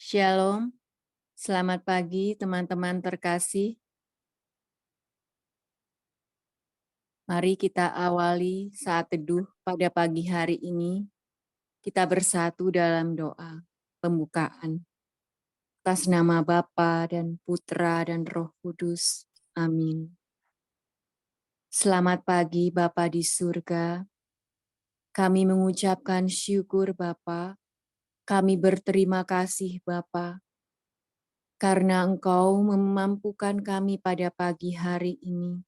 Shalom, selamat pagi teman-teman terkasih. Mari kita awali saat teduh pada pagi hari ini. Kita bersatu dalam doa pembukaan. Atas nama Bapa dan Putra dan Roh Kudus. Amin. Selamat pagi Bapa di surga. Kami mengucapkan syukur Bapa. Kami berterima kasih Bapa, karena Engkau memampukan kami pada pagi hari ini,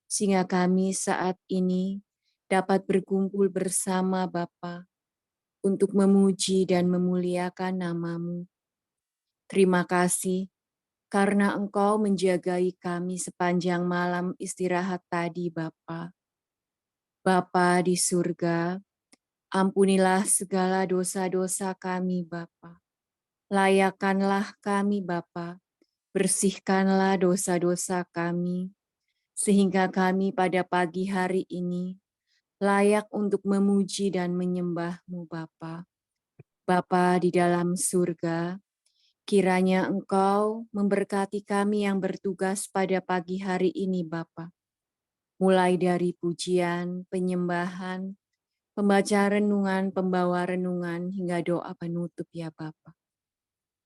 sehingga kami saat ini dapat berkumpul bersama Bapa untuk memuji dan memuliakan nama-Mu. Terima kasih karena Engkau menjagai kami sepanjang malam istirahat tadi Bapa. Bapa di surga, ampunilah segala dosa-dosa kami Bapa. Layakanlah kami Bapa, bersihkanlah dosa-dosa kami, sehingga kami pada pagi hari ini layak untuk memuji dan menyembah-Mu Bapa. Bapa di dalam surga, kiranya Engkau memberkati kami yang bertugas pada pagi hari ini Bapa. Mulai dari pujian, penyembahan, pembaca renungan, pembawa renungan, hingga doa penutup ya Bapa.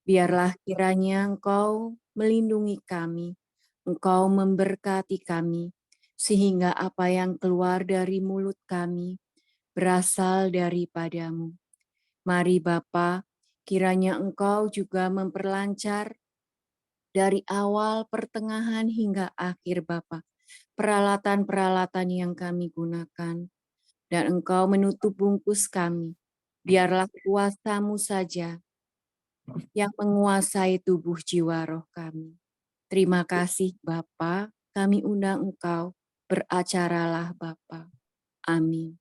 Biarlah kiranya Engkau melindungi kami, Engkau memberkati kami, sehingga apa yang keluar dari mulut kami berasal daripada-Mu. Mari Bapa, kiranya Engkau juga memperlancar dari awal, pertengahan, hingga akhir Bapa, peralatan-peralatan yang kami gunakan, dan Engkau menutup bungkus kami. Biarlah kuasa-Mu saja yang menguasai tubuh jiwa roh kami. Terima kasih Bapa, kami undang Engkau, beracaralah Bapa. Amin.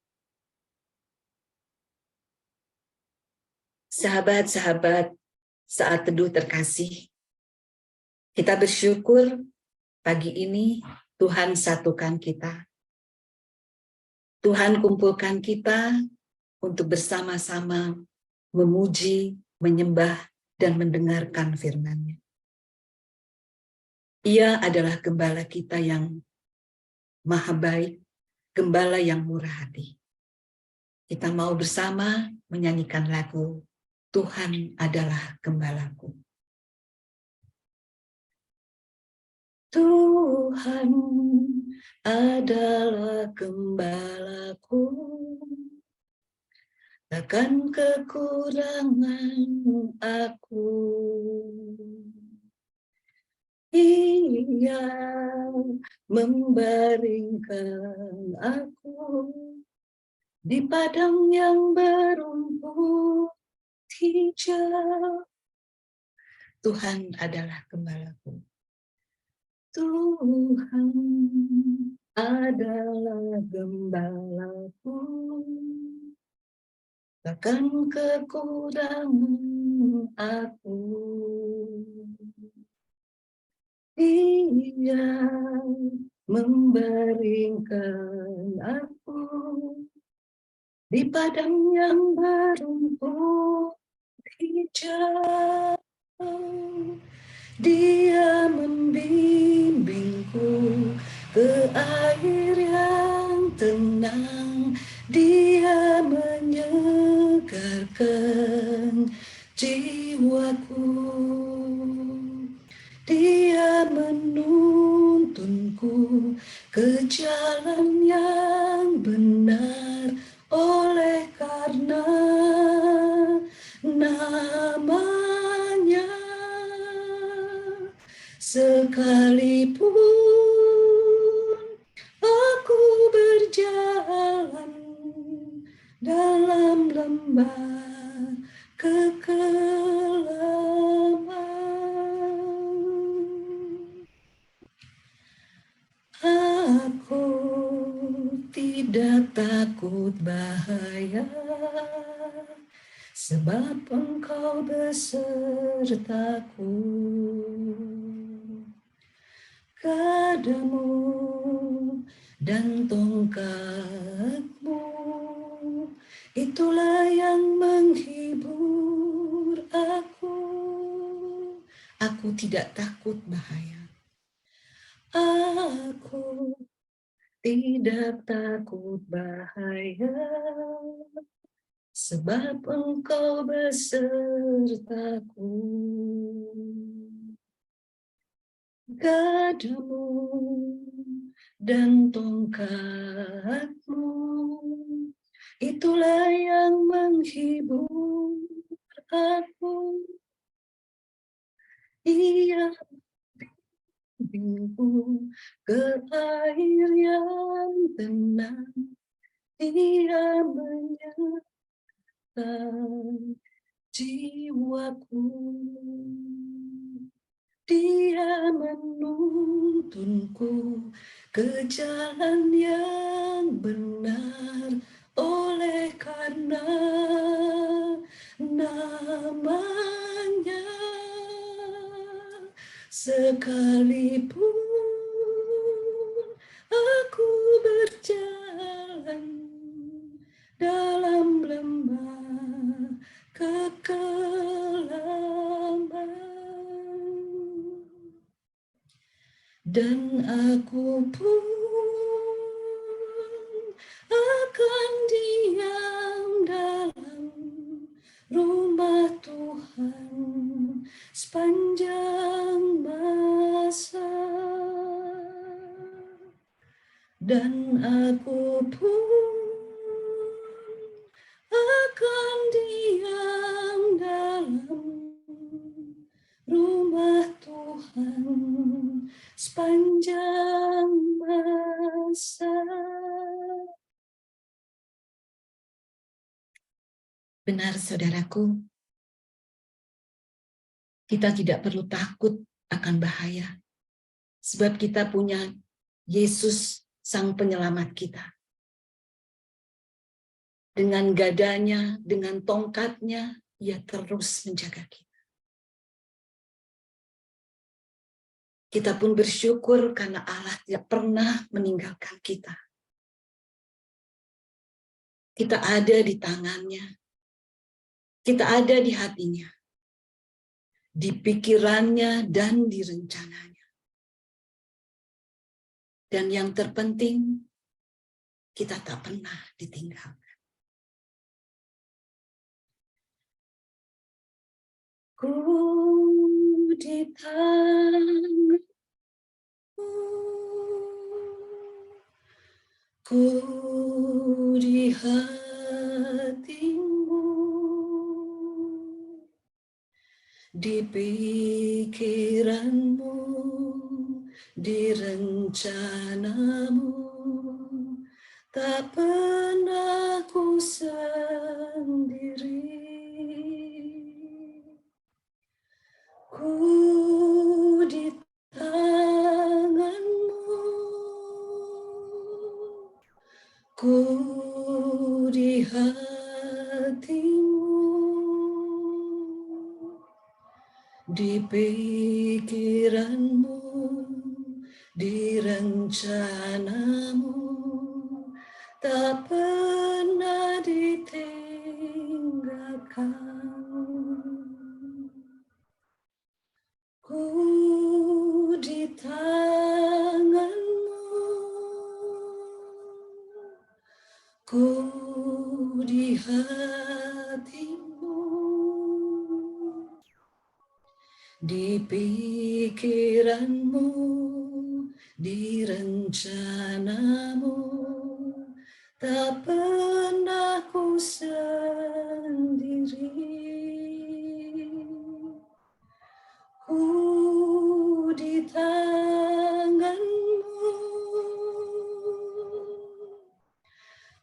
Sahabat-sahabat, saat teduh terkasih, kita bersyukur pagi ini Tuhan satukan kita. Tuhan kumpulkan kita untuk bersama-sama memuji, menyembah, dan mendengarkan firman-Nya. Ia adalah gembala kita yang maha baik, gembala yang murah hati. Kita mau bersama menyanyikan lagu Tuhan adalah gembalaku. Tuhan adalah gembalaku, takkan kekurangan aku. Ia membaringkan aku di padang yang berumput hijau. Tuhan adalah gembalaku. Tuhan adalah gembalaku, takkan kekurangan aku. Ia membaringkan aku di padang yang berumput hijau. Dia membimbingku ke air yang tenang. Dia menyegarkan jiwaku. Dia menuntunku ke jalan yang benar oleh karena namanya. Sekalipun aku berjalan dalam lembah kekelaman, aku tidak takut bahaya, sebab Engkau besertaku. Gadamu dan tongkatmu, itulah yang menghibur aku. Aku tidak takut bahaya. Aku tidak takut bahaya, sebab Engkau besertaku. Gadamu dan tongkatmu, itulah yang menghibur aku. Ia bimbingku ke air yang tenang, ia menyertai jiwaku. Dia menuntunku ke jalan yang benar, oleh karena namanya. Sekalipun aku berjalan dalam lembah kekelaman, dan aku pun akan diam dalam rumah Tuhan sepanjang masa. Dan aku pun akan diam dalam rumah Tuhan sepanjang masa. Benar, saudaraku, kita tidak perlu takut akan bahaya, sebab kita punya Yesus, Sang Penyelamat kita. Dengan gadanya, dengan tongkatnya, Ia terus menjaga kita. Kita pun bersyukur karena Allah tidak pernah meninggalkan kita. Kita ada di tangannya. Kita ada di hatinya, di pikirannya, dan di rencananya. Dan yang terpenting, kita tak pernah ditinggalkan. Ku di tanganmu, ku di hatimu, di pikiranmu, di rencanamu, tak pernah ku sendiri. Ku di tanganmu, ku di hatimu, di pikiranmu, di rencanamu, tak pernah ditinggalkan. Ku di tanganmu, ku di hatimu, di pikiranmu, di rencanamu, tak pernah ku sendiri. Ku di tanganmu,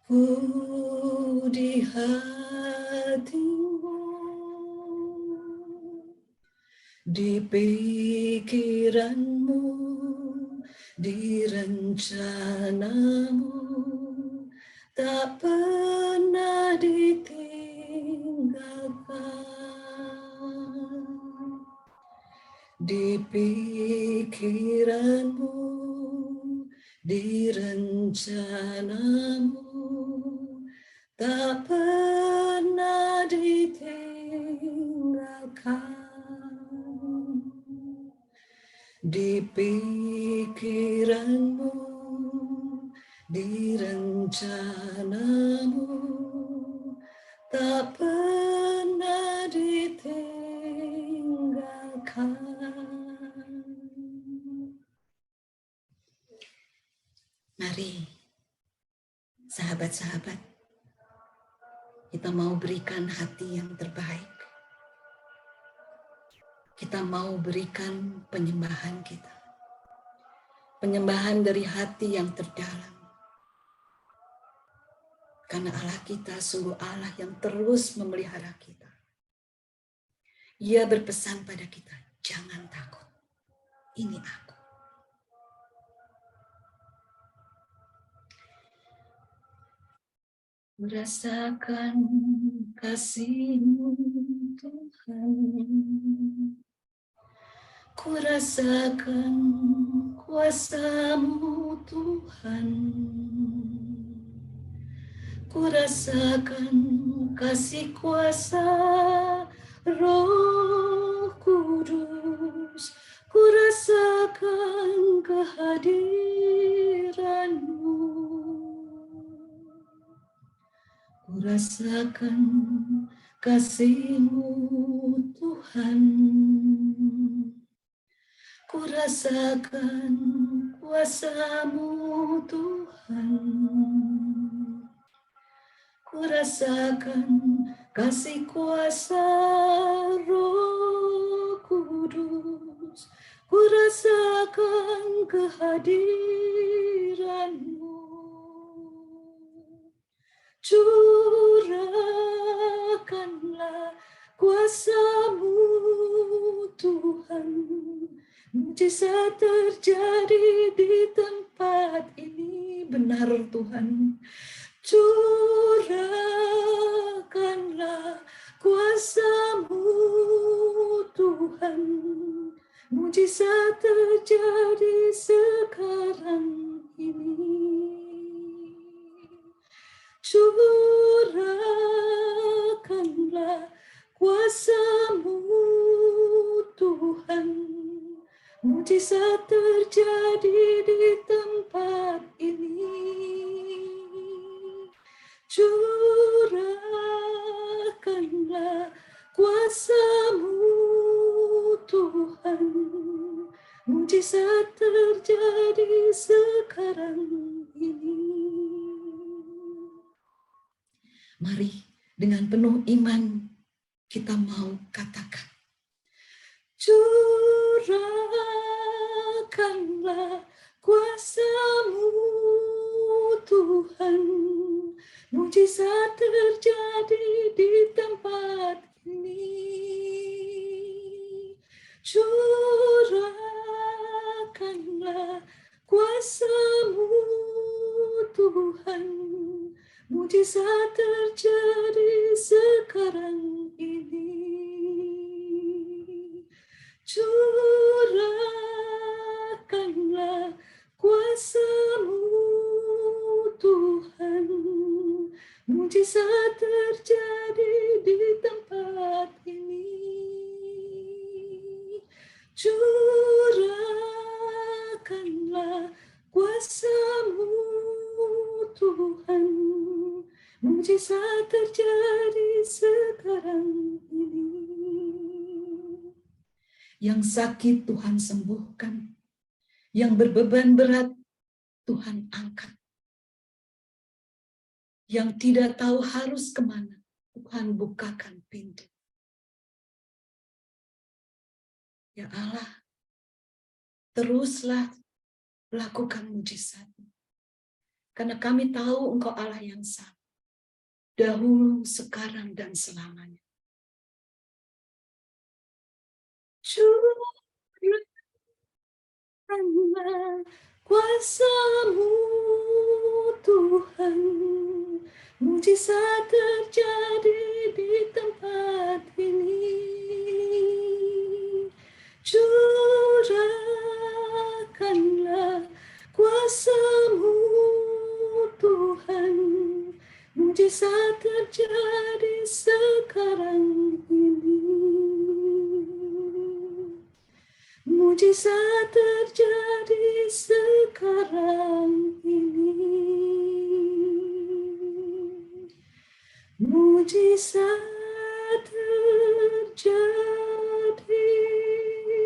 ku di hatimu, di pikiranmu, di rencanamu, tak pernah ditinggalkan. Di pikiranmu, di rencanamu, tak pernah ditinggalkan. di pikiranmu, di rencanamu, tak pernah ditinggalkan. Mari, sahabat-sahabat, kita mau berikan hati yang terbaik. Kita mau berikan penyembahan kita. Penyembahan dari hati yang terdalam. Karena Allah kita sungguh Allah yang terus memelihara kita. Ia berpesan pada kita, jangan takut. Ini aku. Merasakan kasih-Mu Tuhan. Ku rasakan kuasa-Mu Tuhan. Ku rasakan kasih kuasa Roh Kudus. Ku rasakan kehadiran-Mu. Ku rasakan kasih-Mu Tuhan. Ku rasakan kuasa-Mu Tuhan. Ku rasakan kasih kuasa Roh Kudus. Ku rasakan kehadiran-Mu. Curahkanlah kuasa-Mu Tuhan. Mujizat terjadi di tempat ini, benar Tuhan. Curahkanlah kuasa-Mu Tuhan. Mujizat terjadi sekarang ini. Curahkanlah kuasa-Mu Tuhan. Mujizat terjadi di tempat ini. Curahkanlah kuasa-Mu Tuhan. Mujizat terjadi sekarang ini. Mari dengan penuh iman kita mau katakan. Curahkanlah kuasa-Mu Tuhan. Mujizat terjadi di tempat ini. Curahkanlah kuasa-Mu Tuhan. Mujizat terjadi sekarang ini. Curahkanlah kuasa-Mu Tuhan. Mujizat terjadi di tempat ini. Curahkanlah kuasa-Mu Tuhan. Mujizat terjadi sekarang ini. Yang sakit Tuhan sembuhkan. Yang berbeban berat Tuhan angkat. Yang tidak tahu harus kemana, Tuhan bukakan pintu. Ya Allah, teruslah lakukan mujizat. Karena kami tahu Engkau Allah yang sama. Dahulu, sekarang, dan selamanya. Curahkanlah kuasa-Mu Tuhan. Mujizat terjadi di tempat ini. Curahkanlah kuasa-Mu Tuhan. Mujizat terjadi sekarang ini. Mujizat terjadi sekarang ini. Mujizat terjadi sekarang ini.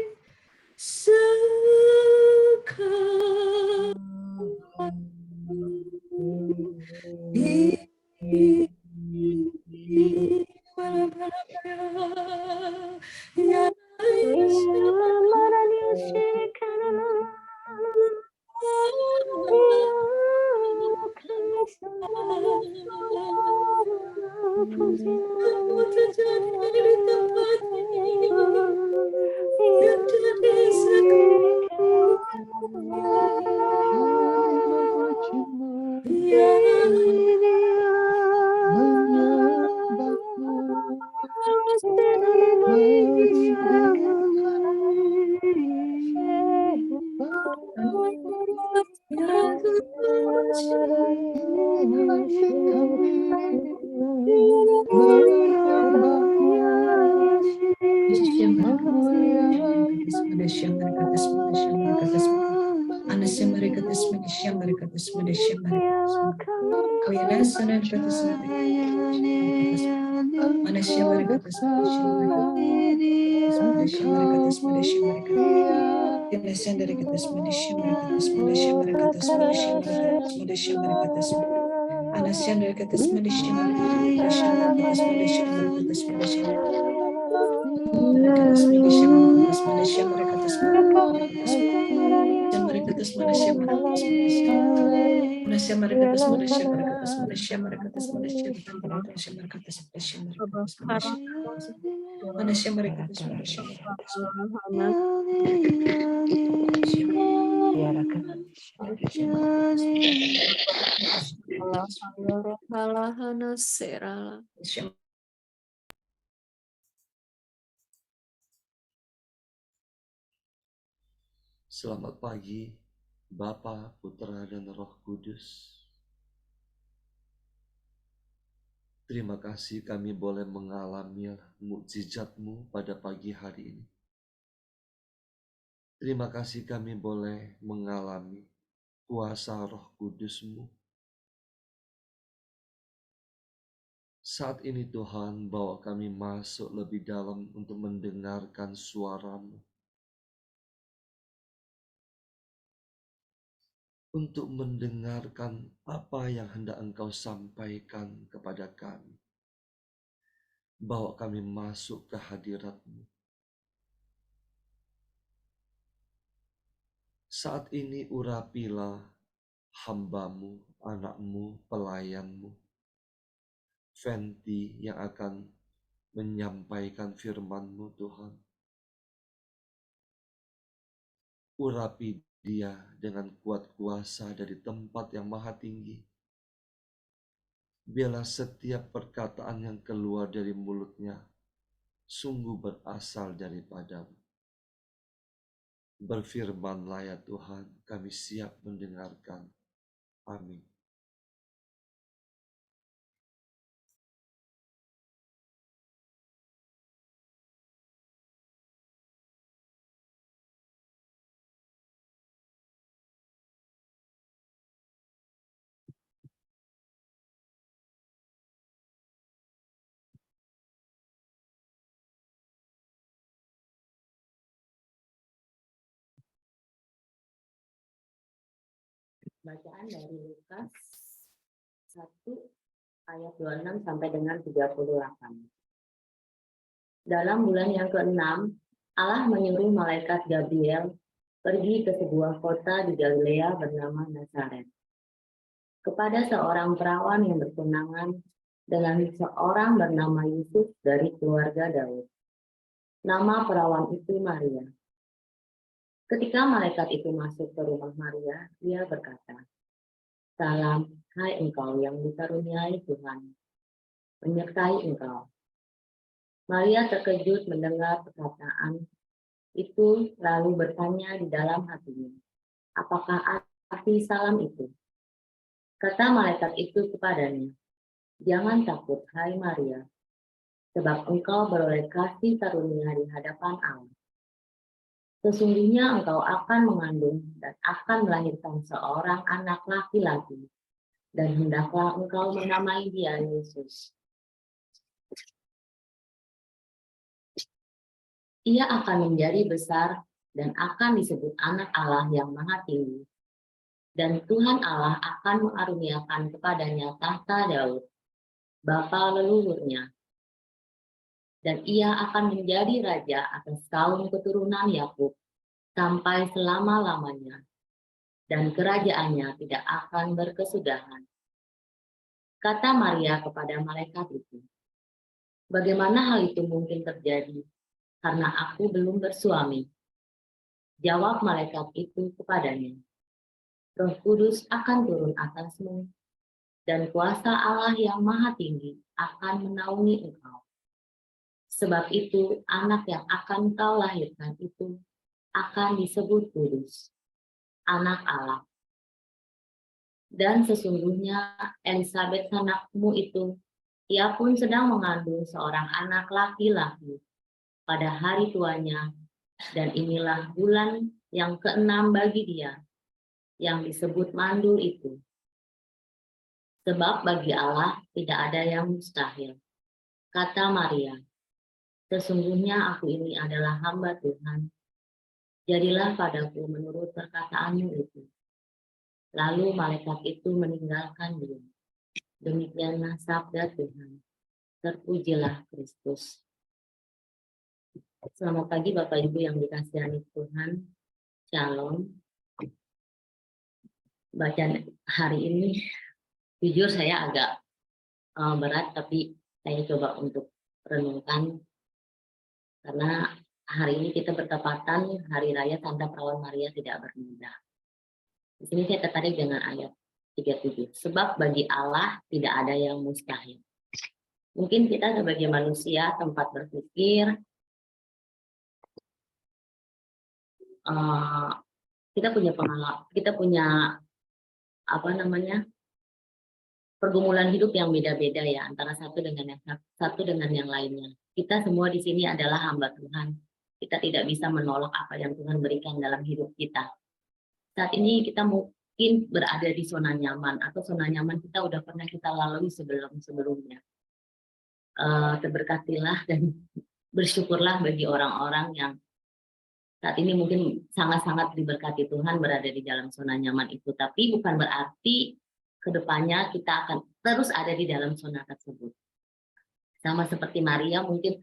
Ya terjadi di tempat ini, terjadi Selamat pagi, Bapa, Putra, dan Roh Kudus. Terima kasih kami boleh mengalami mukjizat-Mu pada pagi hari ini. Terima kasih kami boleh mengalami kuasa Roh Kudus-Mu. Saat ini Tuhan, bawa kami masuk lebih dalam untuk mendengarkan suara-Mu. Untuk mendengarkan apa yang hendak Engkau sampaikan kepada kami. Bawa kami masuk ke hadirat-Mu. Saat ini urapilah hamba-Mu, anak-Mu, pelayan-Mu, Fenty yang akan menyampaikan firman-Mu Tuhan. Urapi dia dengan kuat kuasa dari tempat yang maha tinggi. Biarlah setiap perkataan yang keluar dari mulutnya sungguh berasal daripada-Mu. Berfirmanlah ya Tuhan, kami siap mendengarkan. Amin. Bacaan dari Lukas 1 ayat 26 sampai dengan 38. Dalam bulan yang ke-6, Allah menyuruh malaikat Gabriel pergi ke sebuah kota di Galilea bernama Nazaret, kepada seorang perawan yang bertunangan dengan seorang bernama Yusuf dari keluarga Daud. Nama perawan itu Maria. Ketika malaikat itu masuk ke rumah Maria, dia berkata, "Salam, hai engkau yang dikaruniai Tuhan, menyertai engkau." Maria terkejut mendengar perkataan itu, lalu bertanya di dalam hatinya, "Apakah arti salam itu?" Kata malaikat itu kepadanya, "Jangan takut, hai Maria, sebab engkau beroleh kasih karunia di hadapan Allah. Sesungguhnya engkau akan mengandung dan akan melahirkan seorang anak laki-laki, dan hendaklah engkau menamai dia Yesus. Ia akan menjadi besar dan akan disebut anak Allah yang maha tinggi. Dan Tuhan Allah akan mengaruniakan kepadanya tahta Daud, bapa leluhurnya. Dan ia akan menjadi raja atas kaum keturunan Yakub sampai selama-lamanya. Dan kerajaannya tidak akan berkesudahan. Kata Maria kepada malaikat itu, bagaimana hal itu mungkin terjadi? Karena aku belum bersuami. Jawab malaikat itu kepadanya, Roh Kudus akan turun atasmu, dan kuasa Allah yang maha tinggi akan menaungi engkau. Sebab itu anak yang akan kau lahirkan itu akan disebut kudus, anak Allah. Dan sesungguhnya Elisabet anakmu itu, ia pun sedang mengandung seorang anak laki-laki pada hari tuanya, dan inilah bulan yang ke-6 bagi dia, yang disebut mandul itu. Sebab bagi Allah tidak ada yang mustahil. Kata Maria, sesungguhnya aku ini adalah hamba Tuhan. Jadilah padaku menurut perkataanmu itu. Lalu malaikat itu meninggalkan dia. Demikianlah sabda Tuhan. Terpujilah Kristus. Selamat pagi Bapak Ibu yang dikasihani Tuhan. Shalom. Bacaan hari ini jujur saya agak berat, tapi saya coba untuk renungkan karena hari ini kita bertepatan Hari Raya Santa Perawan Maria Tidak Bernoda. Di sini saya tertarik dengan ayat 37. Sebab bagi Allah tidak ada yang mustahil. Mungkin kita sebagai manusia tempat berpikir, kita punya pengalaman, kita punya pergumulan hidup yang beda-beda ya, antara satu dengan yang lainnya. Kita semua di sini adalah hamba Tuhan. Kita tidak bisa menolak apa yang Tuhan berikan dalam hidup kita. Saat ini kita mungkin berada di zona nyaman, atau zona nyaman kita udah pernah kita lalui sebelumnya. Terberkatilah dan bersyukurlah bagi orang-orang yang saat ini mungkin sangat-sangat diberkati Tuhan berada di dalam zona nyaman itu. Tapi bukan berarti kedepannya kita akan terus ada di dalam zona tersebut. Sama seperti Maria, mungkin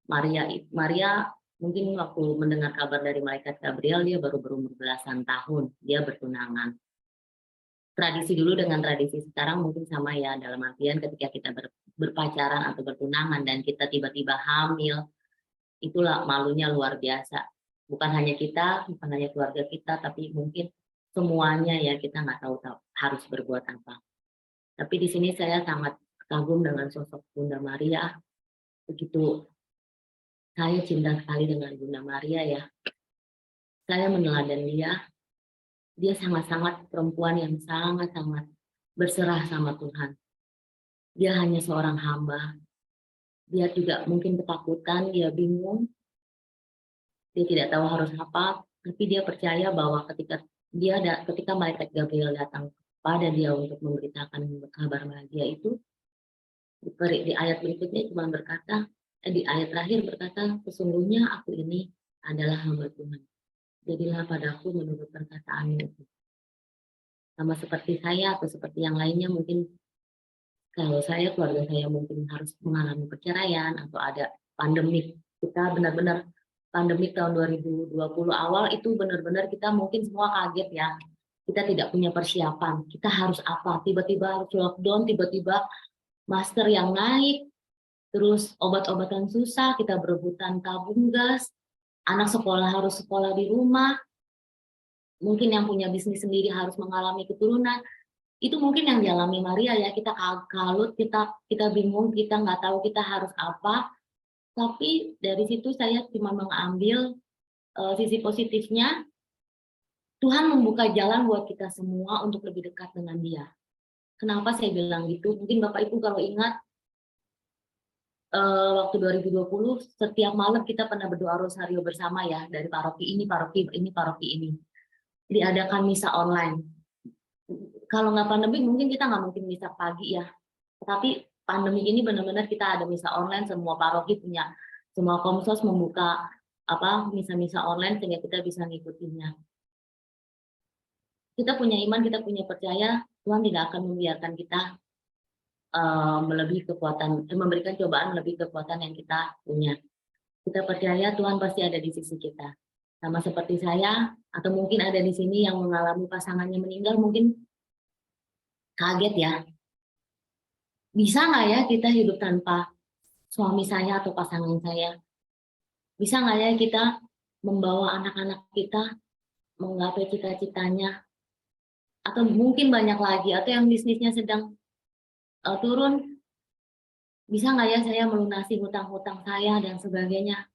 Maria mungkin waktu mendengar kabar dari malaikat Gabriel, dia baru berumur belasan tahun, dia bertunangan. Tradisi dulu dengan tradisi sekarang mungkin sama ya, dalam artian ketika kita berpacaran atau bertunangan dan kita tiba-tiba hamil, itulah malunya luar biasa. Bukan hanya kita, bukan hanya keluarga kita, tapi mungkin semuanya ya, kita nggak tahu harus berbuat apa. Tapi di sini saya sangat kagum dengan sosok Bunda Maria. Begitu saya cinta sekali dengan Bunda Maria ya. Saya meneladani dia. Dia sangat-sangat perempuan yang sangat-sangat berserah sama Tuhan. Dia hanya seorang hamba. Dia juga mungkin ketakutan, dia bingung. Dia tidak tahu harus apa, tapi dia percaya bahwa ketika malaikat Gabriel datang pada dia untuk memberitakan kabar bahagia itu, di ayat berikutnya cuma berkata, di ayat terakhir berkata, sesungguhnya aku ini adalah hamba Tuhan. Jadilah padaku menurut perkataanmu itu. Sama seperti saya atau seperti yang lainnya, mungkin kalau saya, keluarga saya mungkin harus mengalami perceraian atau ada pandemi. Kita benar-benar pandemi tahun 2020 awal itu benar-benar kita mungkin semua kaget ya. Kita tidak punya persiapan. Kita harus apa? Tiba-tiba harus lockdown, tiba-tiba masker yang naik, terus obat-obatan susah, kita berebutan tabung gas, anak sekolah harus sekolah di rumah, mungkin yang punya bisnis sendiri harus mengalami keturunan. Itu mungkin yang dialami Maria ya, kita kalut, kita bingung, kita nggak tahu kita harus apa. Tapi dari situ saya cuma mengambil sisi positifnya, Tuhan membuka jalan buat kita semua untuk lebih dekat dengan Dia. Kenapa saya bilang gitu? Mungkin Bapak Ibu kalau ingat, waktu 2020 setiap malam kita pernah berdoa rosario bersama ya, dari paroki ini, paroki ini, paroki ini. Diadakan misa online. Kalau nggak pandemi mungkin kita nggak mungkin misa pagi ya. Tapi pandemi ini benar-benar kita ada misa online, semua paroki punya, semua komsos membuka misa-misa online sehingga kita bisa ngikutinya. Kita punya iman, kita punya percaya Tuhan tidak akan membiarkan kita melebihi kekuatan, memberikan cobaan lebih kekuatan yang kita punya. Kita percaya Tuhan pasti ada di sisi kita. Sama seperti saya, atau mungkin ada di sini yang mengalami pasangannya meninggal, mungkin kaget ya. Bisa nggak ya kita hidup tanpa suami saya atau pasangan saya? Bisa nggak ya kita membawa anak-anak kita menggapai cita-citanya? Atau mungkin banyak lagi, atau yang bisnisnya sedang turun, bisa nggak ya saya melunasi hutang-hutang saya dan sebagainya?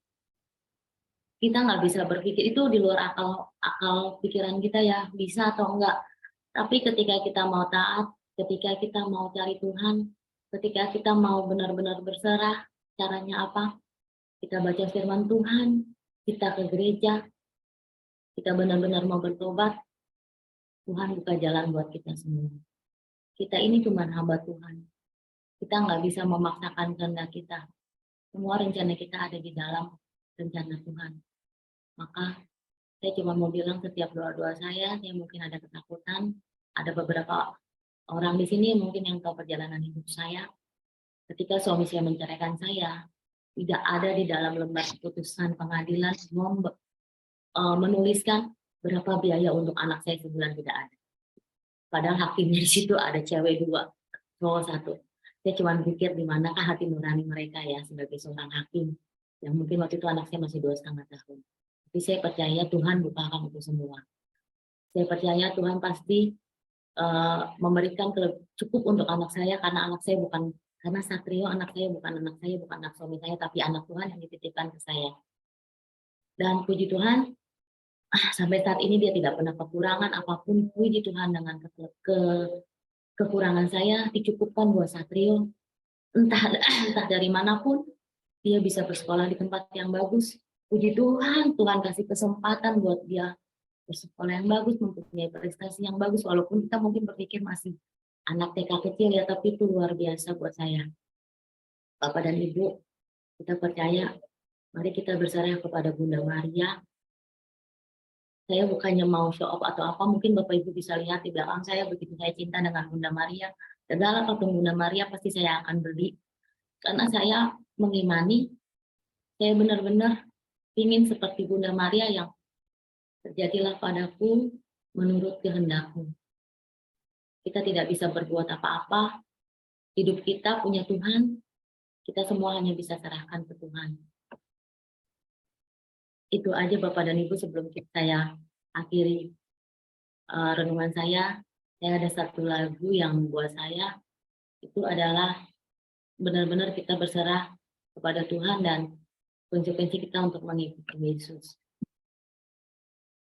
Kita nggak bisa berpikir, itu di luar akal pikiran kita ya, bisa atau enggak. Tapi ketika kita mau taat, ketika kita mau cari Tuhan, ketika kita mau benar-benar berserah, caranya apa? Kita baca firman Tuhan, kita ke gereja, kita benar-benar mau bertobat, Tuhan buka jalan buat kita semua. Kita ini cuma hamba Tuhan. Kita nggak bisa memaksakan kehendak kita. Semua rencana kita ada di dalam rencana Tuhan. Maka saya cuma mau bilang setiap doa-doa saya mungkin ada ketakutan. Ada beberapa orang di sini mungkin yang tahu perjalanan hidup saya. Ketika suami saya menceraikan saya, tidak ada di dalam lembar keputusan pengadilan menuliskan berapa biaya untuk anak saya sebulan, tidak ada. Padahal hakimnya di situ ada cewek 2, cowok 1. Saya cuma pikir di manakah hati nurani mereka ya sebagai seorang hakim. Yang mungkin waktu itu anak saya masih 2,5 tahun. Tapi saya percaya Tuhan bukakan itu semua. Saya percaya Tuhan pasti memberikan cukup untuk anak saya, karena anak saya bukan, karena Satrio anak saya, bukan anak suami saya, tapi anak Tuhan yang dititipkan ke saya. Dan puji Tuhan, sampai saat ini dia tidak pernah kekurangan apapun. Puji Tuhan, dengan kekurangan saya dicukupkan buat Satrio. Entah dari manapun, dia bisa bersekolah di tempat yang bagus. Puji Tuhan, Tuhan kasih kesempatan buat dia bersekolah yang bagus, mempunyai prestasi yang bagus, walaupun kita mungkin berpikir masih anak TK kecil ya, tapi itu luar biasa buat saya. Bapak dan Ibu, kita percaya, mari kita berserah kepada Bunda Maria. Saya bukannya mau show off atau apa, mungkin Bapak Ibu bisa lihat di belakang saya, begitu saya cinta dengan Bunda Maria. Segala patung Bunda Maria pasti saya akan beli. Karena saya mengimani, saya benar-benar ingin seperti Bunda Maria yang terjadilah padaku menurut kehendakmu. Kita tidak bisa berbuat apa-apa, hidup kita punya Tuhan, kita semua hanya bisa serahkan ke Tuhan. Itu aja Bapak dan Ibu sebelum saya akhiri renungan saya ada satu lagu yang buat saya, itu adalah benar-benar kita berserah kepada Tuhan dan konsekuensi kita untuk mengikuti Yesus.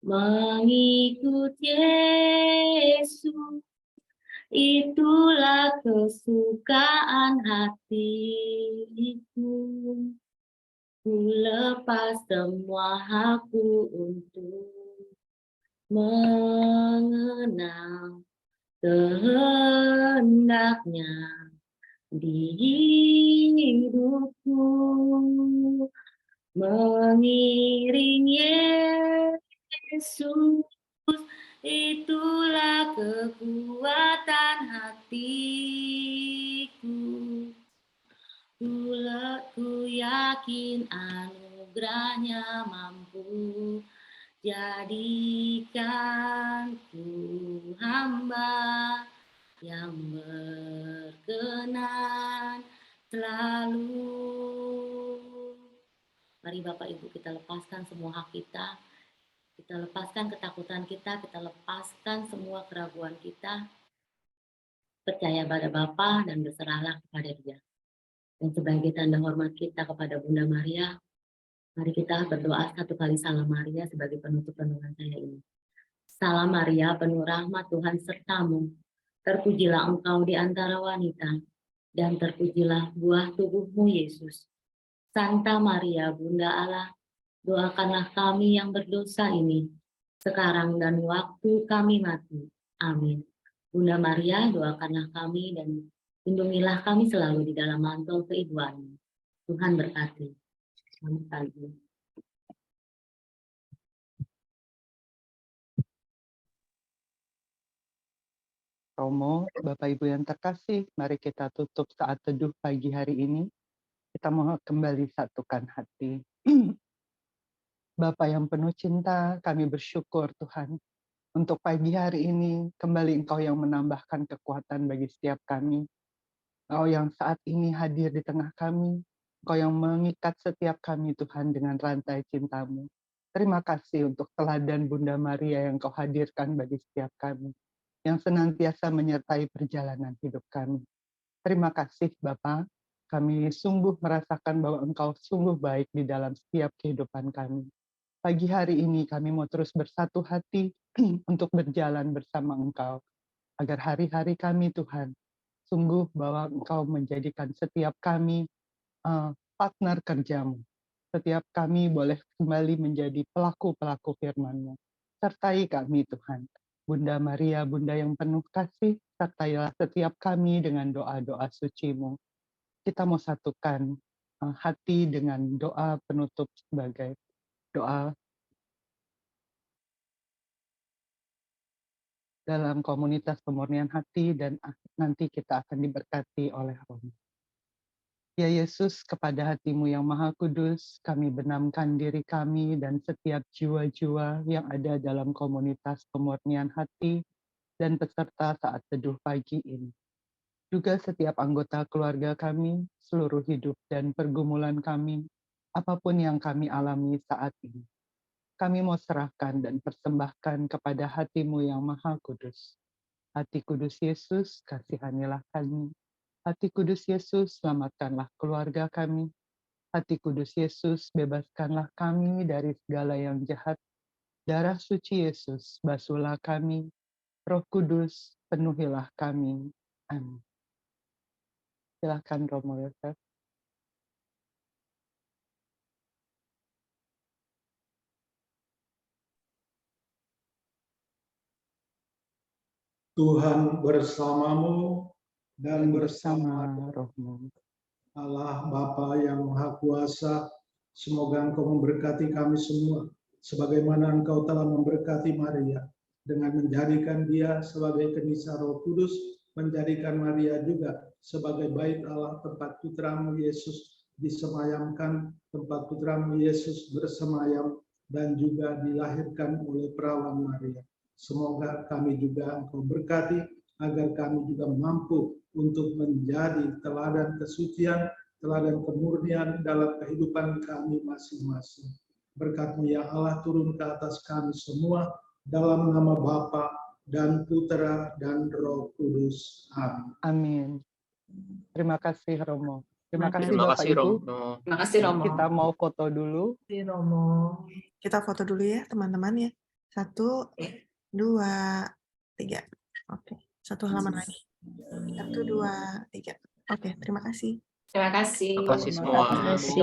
Mengikut Yesus, itulah kesukaan hatiku. Ku lepas semua hakku untuk mengenal kehendaknya di hidupku. Mengiring Yesus, itulah kekuatan hatiku. Ku yakin anugerahnya mampu jadikan ku hamba yang berkenan selalu. Mari Bapak Ibu kita lepaskan semua hak kita lepaskan ketakutan kita lepaskan semua keraguan kita, percaya pada Bapa dan berserahlah kepada Dia. Dan sebagai tanda hormat kita kepada Bunda Maria, mari kita berdoa 1 kali Salam Maria sebagai penutup renungan saya ini. Salam Maria, penuh rahmat Tuhan sertamu, terpujilah engkau di antara wanita, dan terpujilah buah tubuhmu, Yesus. Santa Maria, Bunda Allah, doakanlah kami yang berdosa ini, sekarang dan waktu kami mati. Amin. Bunda Maria, doakanlah kami dan lindungilah kami selalu di dalam mantel keibuanmu. Tuhan berkati. Selamat pagi. Romo, Bapak Ibu yang terkasih, mari kita tutup saat teduh pagi hari ini. Kita mau kembali satukan hati. Bapa yang penuh cinta, kami bersyukur Tuhan. Untuk pagi hari ini, kembali Engkau yang menambahkan kekuatan bagi setiap kami. Engkau yang saat ini hadir di tengah kami. Engkau yang mengikat setiap kami Tuhan dengan rantai cinta-Mu. Terima kasih untuk teladan Bunda Maria yang Engkau hadirkan bagi setiap kami, yang senantiasa menyertai perjalanan hidup kami. Terima kasih Bapa, kami sungguh merasakan bahwa Engkau sungguh baik di dalam setiap kehidupan kami. Pagi hari ini kami mau terus bersatu hati untuk berjalan bersama Engkau, agar hari-hari kami Tuhan, sungguh bahwa Engkau menjadikan setiap kami partner kerja-Mu. Setiap kami boleh kembali menjadi pelaku-pelaku firman-Mu. Sertai kami Tuhan. Bunda Maria, Bunda yang penuh kasih, sertailah setiap kami dengan doa-doa suci-Mu. Kita mau satukan hati dengan doa penutup sebagai doa dalam komunitas pemurnian hati, dan nanti kita akan diberkati oleh Romo. Ya Yesus, kepada hati-Mu yang Maha Kudus, kami benamkan diri kami dan setiap jiwa-jiwa yang ada dalam komunitas pemurnian hati dan peserta saat teduh pagi ini. Juga setiap anggota keluarga kami, seluruh hidup dan pergumulan kami, apapun yang kami alami saat ini. Kami mau serahkan dan persembahkan kepada hati-Mu yang Maha Kudus. Hati Kudus Yesus, kasihanilah kami. Hati Kudus Yesus, selamatkanlah keluarga kami. Hati Kudus Yesus, bebaskanlah kami dari segala yang jahat. Darah suci Yesus, basuhlah kami. Roh Kudus, penuhilah kami. Amin. Silakan Romo Yosef. Tuhan bersamamu dan bersama rohmu. Allah Bapa yang Maha Kuasa, semoga Engkau memberkati kami semua, sebagaimana Engkau telah memberkati Maria, dengan menjadikan dia sebagai kenisa Roh Kudus, menjadikan Maria juga sebagai bait Allah, tempat putramu Yesus disemayamkan, tempat putramu Yesus bersemayam, dan juga dilahirkan oleh perawan Maria. Semoga kami juga Engkau berkati, agar kami juga mampu untuk menjadi teladan kesucian, teladan kemurnian dalam kehidupan kami masing-masing. Berkat-Mu ya Allah turun ke atas kami semua, dalam nama Bapa dan Putra dan Roh Kudus. Amin. Amin. Terima kasih Romo. Terima kasih Terima Bapak kasih, Ibu. Romo. Terima kasih Romo. Kita mau foto dulu. Romo. Kita foto dulu ya teman-teman ya. 1, 2, 3. Oke. Satu halaman lagi. 1, 2, 3. Oke, terima kasih. Terima kasih. Terima kasih semua. Terima kasih.